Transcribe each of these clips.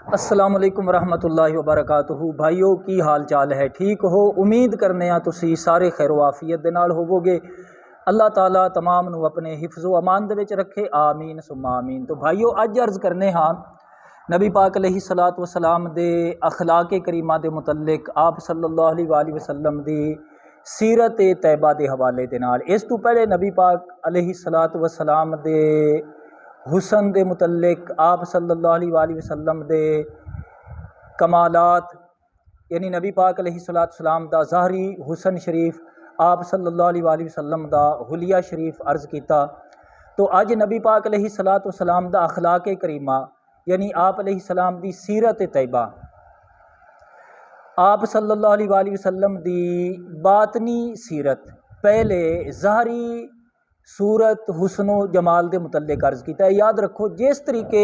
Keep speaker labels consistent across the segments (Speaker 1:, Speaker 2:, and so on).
Speaker 1: السلام علیکم ورحمۃ اللہ وبرکاتہ۔ بھائیو کی حال چال ہے؟ ٹھیک ہو؟ امید کرنے ہاں تسی سارے خیر و عافیت دے نال ہوو گے۔ اللہ تعالیٰ تمام نو اپنے حفظ و امان دے وچ رکھے، آمین ثم آمین۔ تو بھائیو اج عرض کرنے ہاں نبی پاک علیہ الصلاۃ والسلام دے اخلاق کریمہ دے متعلق آپ صلی اللہ علیہ وآلہ وسلم دی سیرت طیبہ دے حوالے دے نال۔ اس تو پہلے نبی پاک علیہ الصلاۃ والسلام دے حسن دے متعلق، آپ صلی اللہ علیہ وآلہ وسلم دے کمالات، یعنی نبی پاک علیہ الصلاۃ والسلام دا ظاہری حسن شریف، آپ صلی اللہ علیہ وآلہ وسلم دا حلیہ شریف عرض کیتا۔ تو اج نبی پاک علیہ الصلاۃ والسلام دا اخلاق کریمہ، یعنی آپ علیہ السلام دی سیرت طیبہ، آپ صلی اللہ علیہ وآلہ وسلم دی باطنی سیرت، پہلے ظاہری صورت حسن و جمال دے متعلق عرض کیتا ہے۔ یاد رکھو جس طریقے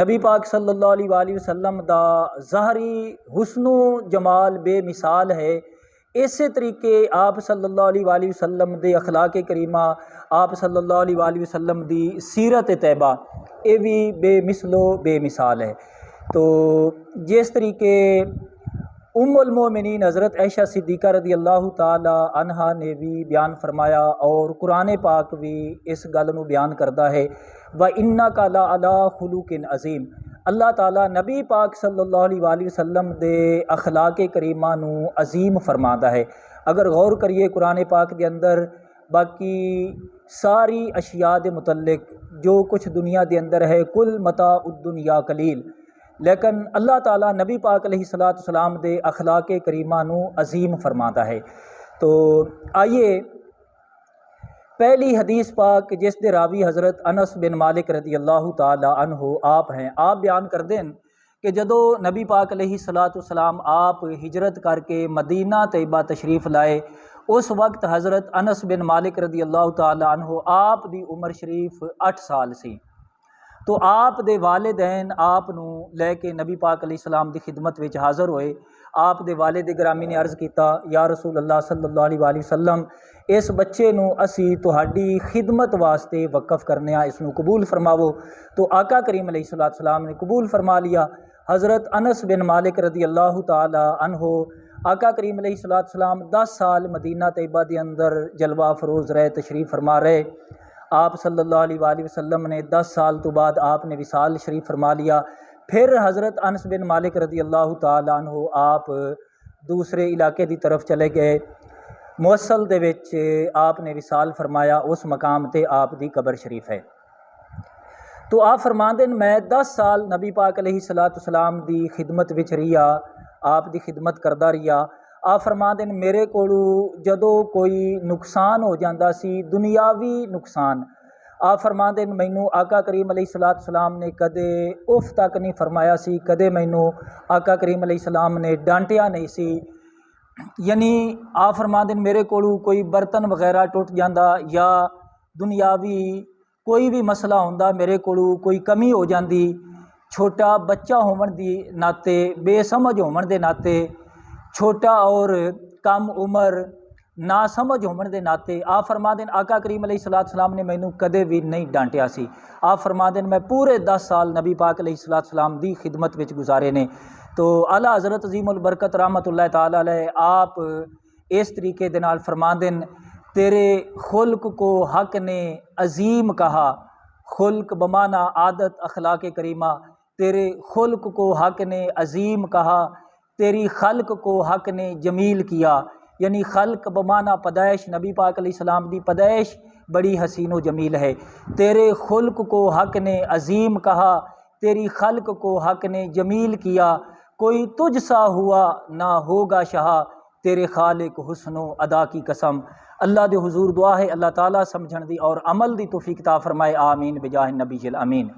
Speaker 1: نبی پاک صلی اللہ علیہ وآلہ وسلم دا ظاہری حسن و جمال بے مثال ہے، اسی طریقے آپ صلی اللہ علیہ وآلہ وسلم دے اخلاق کریمہ، آپ صلی اللہ علیہ وآلہ وسلم دی سیرت طیبہ یہ بھی بے مثل و بے مثال ہے۔ تو جس طریقے ام المومنین حضرت عائشہ صدیقہ رضی اللہ تعالی عنہا نے بھی بیان فرمایا، اور قرآن پاک بھی اس گل نو بیان کرتا ہے، وَإِنَّكَ لَعَلَىٰ خُلُقٍ عظیم۔ اللہ تعالیٰ نبی پاک صلی اللہ علیہ وآلہ وسلم دے اخلاق کریمہ نو عظیم فرماتا ہے۔ اگر غور کریے قرآن پاک دے اندر باقی ساری اشیاء دے متعلق جو کچھ دنیا دے اندر ہے، کل متاع الدنیا قلیل، لیکن اللہ تعالیٰ نبی پاک علیہ الصلاۃ والسلام دے اخلاق کریمہ نو عظیم فرماتا ہے۔ تو آئیے پہلی حدیث پاک جس دے راوی حضرت انس بن مالک رضی اللہ تعالی عنہ آپ ہیں، آپ بیان کر دیں کہ جدو نبی پاک علیہ الصلاۃ والسلام آپ ہجرت کر کے مدینہ طیبہ تشریف لائے، اس وقت حضرت انس بن مالک رضی اللہ تعالی عنہ آپ دی عمر شریف 8 سال سی۔ تو آپ دے والدین آپ نو لے کے نبی پاک علیہ السلام دی خدمت وچ حاضر ہوئے۔ آپ دے والد گرامی نے عرض کیتا، یا رسول اللہ صلی اللہ علیہ وآلہ وسلم، اس بچے نو اسی تہاڈی خدمت واسطے وقف کرنے اس نو قبول فرماو۔ تو آقا کریم علیہ الصلوۃ والسلام نے قبول فرما لیا۔ حضرت انس بن مالک رضی اللہ تعالی عنہ آقا کریم علیہ الصلوۃ والسلام 10 سال مدینہ طیبہ دے اندر جلوہ فروز رہے، تشریف فرما رہے۔ آپ صلی اللہ علیہ وآلہ وسلم نے 10 سال تو بعد آپ نے وصال شریف فرما لیا۔ پھر حضرت انس بن مالک رضی اللہ تعالی عنہ آپ دوسرے علاقے دی طرف چلے گئے، موصل دے وچ آپ نے وصال فرمایا، اس مقام تے آپ دی قبر شریف ہے۔ تو آپ فرماندے میں 10 سال نبی پاک علیہ الصلوۃ والسلام دی خدمت وچ رہیا، آپ دی خدمت کردا رہیا۔ آپ فرماندے میرے کولو جدو کوئی نقصان ہو جاندہ سی، دنیاوی نقصان، آپ فرماندے مینوں آقا کریم علیہ الصلوۃ والسلام نے کدے اف تک نہیں فرمایا سی، کدے مینوں آقا کریم علیہ السلام نے ڈانٹیا نہیں سی۔ یعنی آپ فرماندے میرے کولو کوئی برتن وغیرہ ٹوٹ جاندہ یا دنیاوی کوئی بھی مسئلہ ہوندا، میرے کولو کوئی کمی ہو جاندی، چھوٹا بچہ ہون دی ناتے، بے سمجھ ہون دے ناتے، چھوٹا اور کم عمر نا سمجھ ہون دے ناتے، آپ فرماندے آقا کریم علیہ الصلوۃ والسلام نے مینوں کدے بھی نہیں ڈانٹیا سی۔ آپ فرماندے میں پورے 10 سال نبی پاک علیہ الصلوۃ والسلام دی خدمت وچ گزارے نے۔ تو اعلیٰ حضرت عظیم البرکت رحمۃ اللہ تعالی علیہ آپ اس طریقے دے نال فرماندے تیرے خلق کو حق نے عظیم کہا، خلق بمانا عادت اخلاق کریمہ، تیرے خلق کو حق نے عظیم کہا، تیری خلق کو حق نے جمیل کیا۔ یعنی خلق بمانا پیدائش، نبی پاک علیہ السلام دی پیدائش بڑی حسین و جمیل ہے۔ تیرے خلق کو حق نے عظیم کہا، تیری خلق کو حق نے جمیل کیا، کوئی تجھ سا ہوا نہ ہوگا شہا، تیرے خالق حسن و ادا کی قسم۔ اللہ دے حضور دعا ہے اللہ تعالیٰ سمجھن دی اور عمل دی توفیق عطا فرمائے، آمین بجاہ النبی الامین۔